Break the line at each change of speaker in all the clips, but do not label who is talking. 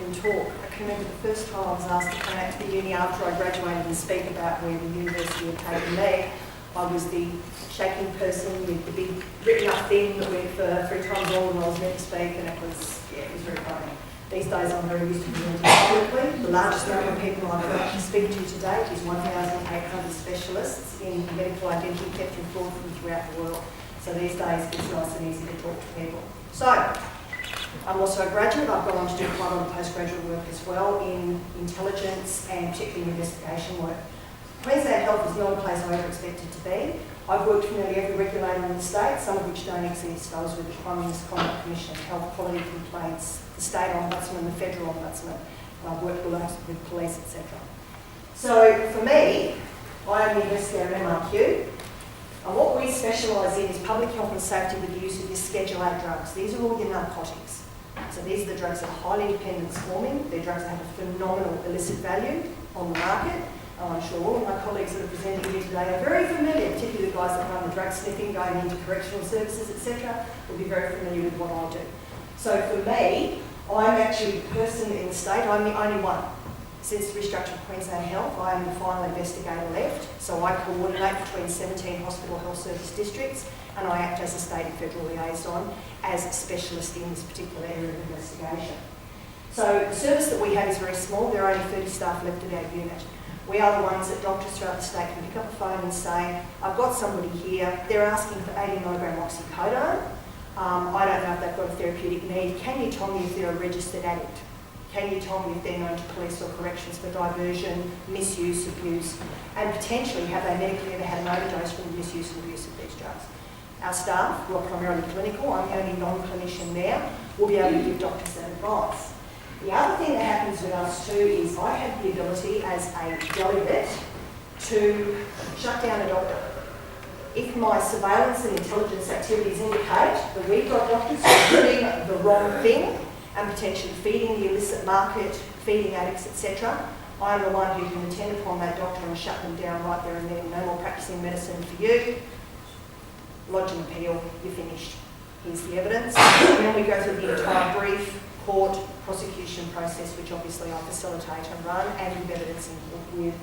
and talk. I can remember the first time I was asked to come out to the uni after I graduated and speak about where the university had taken me. I was the shaking person with the big written up thing that went for 3 times longer than I was meant to speak, and it was very funny. These days I'm very used to presenting publicly. The largest number of people I've actually speaking to today is 1,800 specialists in medical identity theft and fraud from throughout the world. So these days it's nice and easy to talk to people. So, I'm also a graduate. I've gone on to do quite a lot of postgraduate work as well in intelligence and particularly investigation work. Queensland Health is not a place I ever expected to be. I've worked for nearly every regulator in the state, some of which don't exist. I was with the Prime Minister's Conduct Commission, Health Quality Complaints, the State Ombudsman, the Federal Ombudsman, and I've worked with police, etc. So for me, I am the investigator at MRQ, and what we specialise in is public health and safety with the use of your Schedule 8 drugs. These are all your narcotics. So these are the drugs that are highly dependence forming. They're drugs that have a phenomenal illicit value on the market. And I'm sure all of my colleagues that are presenting here today are very familiar, particularly the guys that run the drug sniffing, going into correctional services, etc., will be very familiar with what I do. So for me, I'm actually the person in the state, I'm the only one. Since the restructure of Queensland Health, I am the final investigator left, so I coordinate between 17 hospital health service districts, and I act as a state and federal liaison as a specialist in this particular area of investigation. So the service that we have is very small. There are only 30 staff left at our unit. We are the ones that doctors throughout the state can pick up a phone and say, I've got somebody here, they're asking for 80 milligram oxycodone. I don't know if they've got a therapeutic need. Can you tell me if they're a registered addict? Can you tell me if they're known to police or corrections for diversion, misuse, abuse, and potentially have they medically ever had an overdose from the misuse and abuse of these drugs? Our staff, who are primarily clinical, I'm the only non-clinician there, will be able to give doctors that advice. The other thing that happens with us too is I have the ability as a delegate to shut down a doctor. If my surveillance and intelligence activities indicate that we've got doctors who are doing the wrong thing and potentially feeding the illicit market, feeding addicts, etc., I am the one who can attend upon that doctor and shut them down right there and then. No more practicing medicine for you. Lodge an appeal, you're finished. Here's the evidence. And then we go through the entire brief, court, prosecution process, which obviously I facilitate and run, and give evidence with.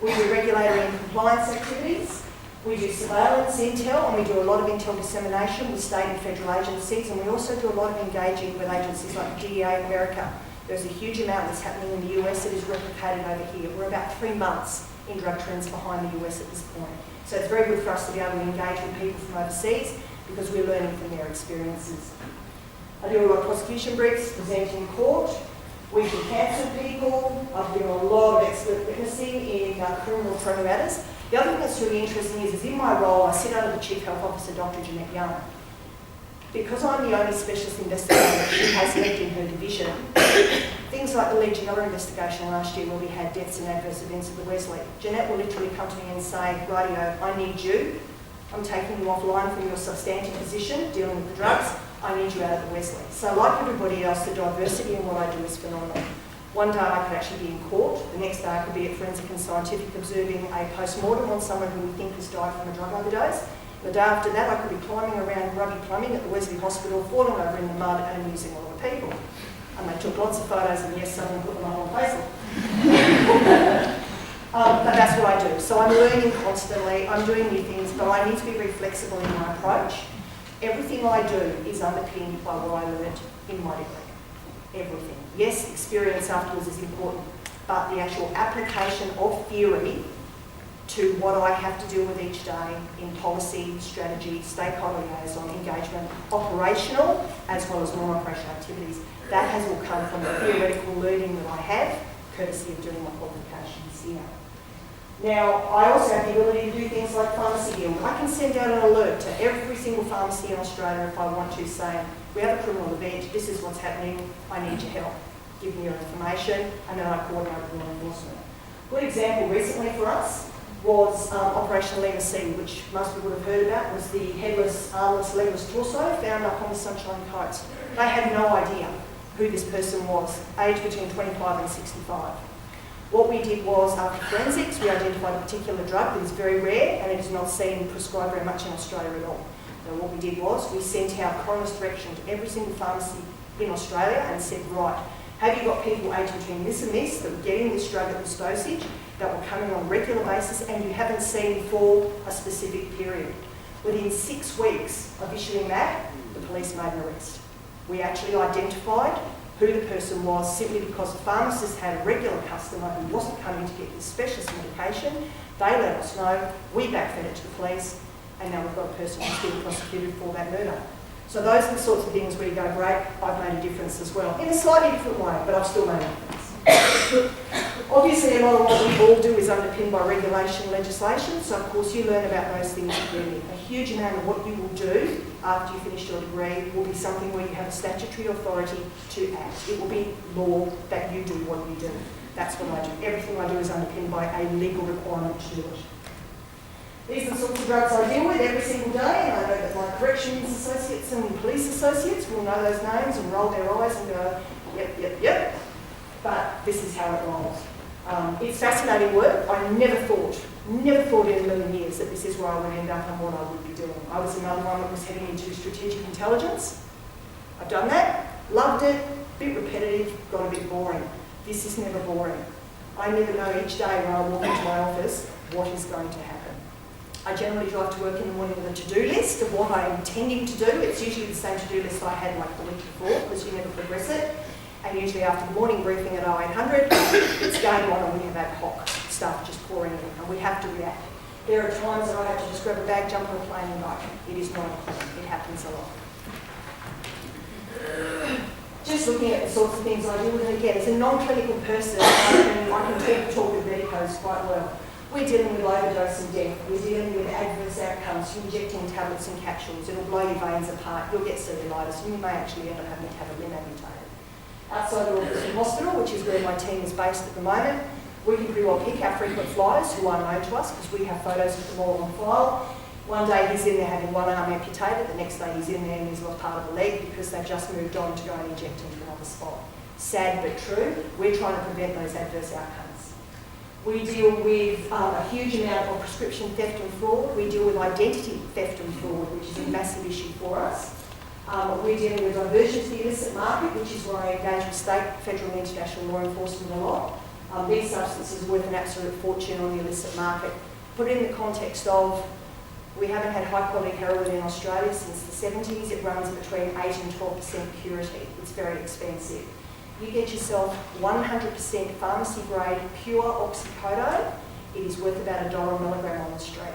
We do regulatory and compliance activities. We do surveillance intel, and we do a lot of intel dissemination with state and federal agencies, and we also do a lot of engaging with agencies like the GEA in America. There's a huge amount that's happening in the US that is replicated over here. We're about 3 months in drug trends behind the US at this point. So it's very good for us to be able to engage with people from overseas because we're learning from their experiences. I do a lot of prosecution briefs, present in court. We can cancel people. I've done a lot of expert witnessing in criminal pro matters. The other thing that's really interesting is in my role, I sit under the Chief Health Officer, Dr. Jeanette Young. Because I'm the only specialist investigator that she has left in her division, things like the Legionella investigation last year where we had deaths and adverse events at the Wesley, Jeanette will literally come to me and say, rightio, I need you. I'm taking you offline from your substantive position, dealing with the drugs. I need you out of the Wesley. So like everybody else, the diversity in what I do is phenomenal. One day I could actually be in court, the next day I could be at Forensic and Scientific observing a post-mortem on someone who we think has died from a drug overdose. The day after that I could be climbing around rugby plumbing at the Wesley Hospital, falling over in the mud and amusing all the people. And they took lots of photos and yes, someone put them up on Facebook. But that's what I do. So I'm learning constantly, I'm doing new things, but I need to be very flexible in my approach. Everything I do is underpinned by what I learned in my degree. Everything. Yes, experience afterwards is important, but the actual application of theory to what I have to deal with each day in policy, strategy, stakeholder liaison, engagement, operational, as well as non-operational activities, that has all come from the theoretical learning that I have, courtesy of doing my qualifications here. Now, I also have the ability to do things like pharmacy guild. I can send out an alert to every single pharmacy in Australia if I want to, saying, we have a criminal event, this is what's happening, I need your help. Give me your information, and then I coordinate with law enforcement. A good example recently for us was Operation Lima C, which most people would have heard about, was the headless, armless, legless torso found up on the Sunshine Coast. They had no idea who this person was, aged between 25 and 65. What we did was, after forensics, we identified a particular drug that is very rare and it is not seen prescribed very much in Australia at all. So what we did was, we sent out coroner's direction to every single pharmacy in Australia and said, right, Have you got people aged between this and this that were getting this drug at this dosage, that were coming on a regular basis, and you haven't seen for a specific period? Within 6 weeks of issuing that, the police made an arrest. We actually identified who the person was simply because the pharmacist had a regular customer who wasn't coming to get this specialist medication. They let us know, we backfed it to the police, and now we've got a person who's being prosecuted for that murder. So those are the sorts of things where you go, great, I've made a difference as well. In a slightly different way, but I've still made a difference. Obviously, a lot of what we all do is underpinned by regulation and legislation, so of course you learn about those things at uni. A huge amount of what you will do after you finish your degree will be something where you have a statutory authority to act. It will be law that you do what you do. That's what I do. Everything I do is underpinned by a legal requirement to do it. These are the sorts of drugs I deal with every single day, and I know that my corrections associates and police associates will know those names and roll their eyes and go, yep, yep, yep. But this is how it rolls. It's fascinating work. I never thought in a million years that this is where I would end up and what I would be doing. I was another one that was heading into strategic intelligence. I've done that, loved it, a bit repetitive, got a bit boring. This is never boring. I never know each day when I walk into my office what is going to happen. I generally drive to work in the morning with a to-do list of what I'm intending to do. It's usually the same to-do list I had like the week before, because you never progress it. And usually after the morning briefing at 0800, it's game on and we have ad hoc stuff just pouring in, and we have to react. There are times that I have to just grab a bag, jump on a plane and go. It is not common. It happens a lot. Just looking at the sorts of things I do, and again, as a non-clinical person, I can talk with medicos quite well. We're dealing with overdose and death. We're dealing with adverse outcomes. You're injecting tablets and capsules. It'll blow your veins apart. You'll get cellulitis, and you may actually end up having to have a limb amputated. Outside of Auckland Hospital, which is where my team is based at the moment, we can pretty well pick our frequent flyers who are known to us because we have photos of them all on file. One day he's in there having one arm amputated, the next day he's in there and he's lost part of the leg because they've just moved on to go and inject into another spot. Sad but true. We're trying to prevent those adverse outcomes. We deal with a huge amount of prescription theft and fraud. We deal with identity theft and fraud, which is a massive issue for us. We're dealing with diversion to the illicit market, which is where I engage with state, federal and international law enforcement a lot. These substances are worth an absolute fortune on the illicit market. Put it in the context of, we haven't had high quality heroin in Australia since the 70s. It runs between 8 and 12% purity. It's very expensive. You get yourself 100% pharmacy grade pure oxycodone, it is worth about $1 a milligram on the street.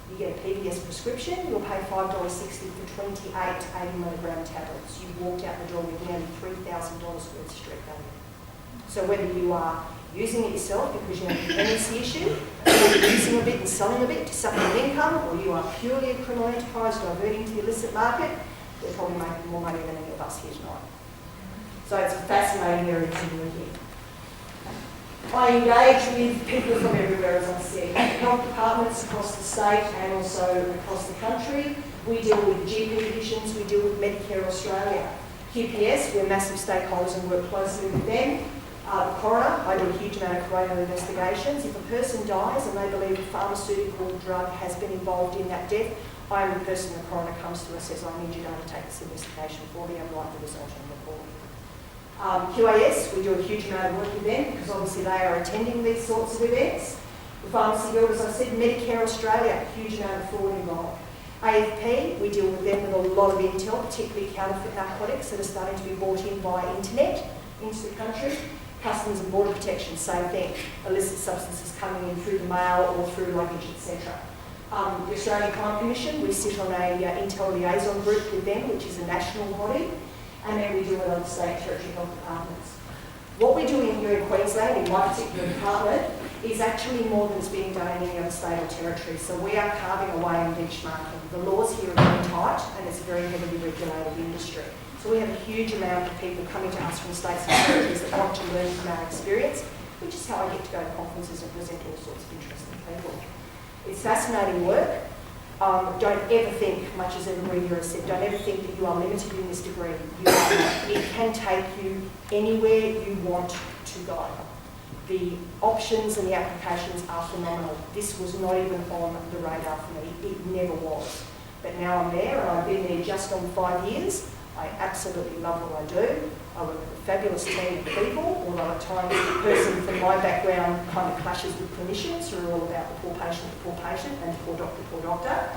You get a PBS prescription, you'll pay $5.60 for 28 80mg tablets. You've walked out the door with nearly $3,000 worth of street value. So whether you are using it yourself because you have a dependency issue, or you're using a bit and selling a bit to supplement income, or you are purely a criminal enterprise diverting to the illicit market, they're probably making more money than any of us here tonight. So it's a fascinating area to do here. I engage with people from everywhere, as I said, health departments across the state and also across the country. We deal with GP divisions, we deal with Medicare Australia. QPS, we're massive stakeholders and work closely with them. The coroner, I do a huge amount of coronial investigations. If a person dies and they believe a pharmaceutical drug has been involved in that death, I am the person the coroner comes to and says, I need you to undertake this investigation for me and write the result on the report. QAS, we do a huge amount of work with them because obviously they are attending these sorts of events. The Pharmacy Guild, as I said, Medicare Australia, huge amount of fraud involved. AFP, we deal with them with a lot of intel, particularly counterfeit narcotics that are starting to be brought in via internet into the country. Customs and Border Protection, same thing. Illicit substances coming in through the mail or through luggage, etc. The Australian Crime Commission, we sit on a intel liaison group with them, which is a national body. And then we deal with other state and territory health departments. What we're doing here in Queensland, in my particular department, is actually more than is being done in any other state or territory. So we are carving away and benchmarking. The laws here are very tight and it's a very heavily regulated industry. So we have a huge amount of people coming to us from states and territories that want to learn from our experience, which is how I get to go to conferences and present all sorts of interesting people. It's fascinating work. Don't ever think, much as everybody here has said, don't ever think that you are limited in this degree. You are not. It can take you anywhere you want to go. The options and the applications are phenomenal. This was not even on the radar for me. It never was. But now I'm there and I've been there just on 5 years. I absolutely love what I do. I work with a fabulous team of people, although at times the person from my background kind of clashes with clinicians who are all about the poor patient, and the poor doctor.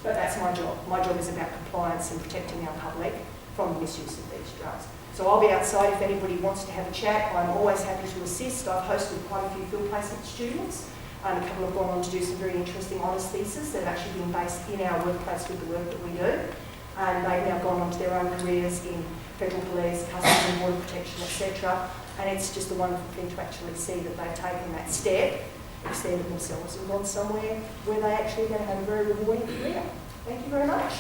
But that's my job. My job is about compliance and protecting our public from the misuse of these drugs. So I'll be outside if anybody wants to have a chat. I'm always happy to assist. I've hosted quite a few field placement students. A couple have gone on to do some very interesting honours theses that have actually been based in our workplace with the work that we do. And they've now gone on to their own careers in federal police, customs and border protection, etc. And it's just a wonderful thing to actually see that they've taken that step, extended themselves and gone somewhere where they're actually going to have a very rewarding career. Thank you very much.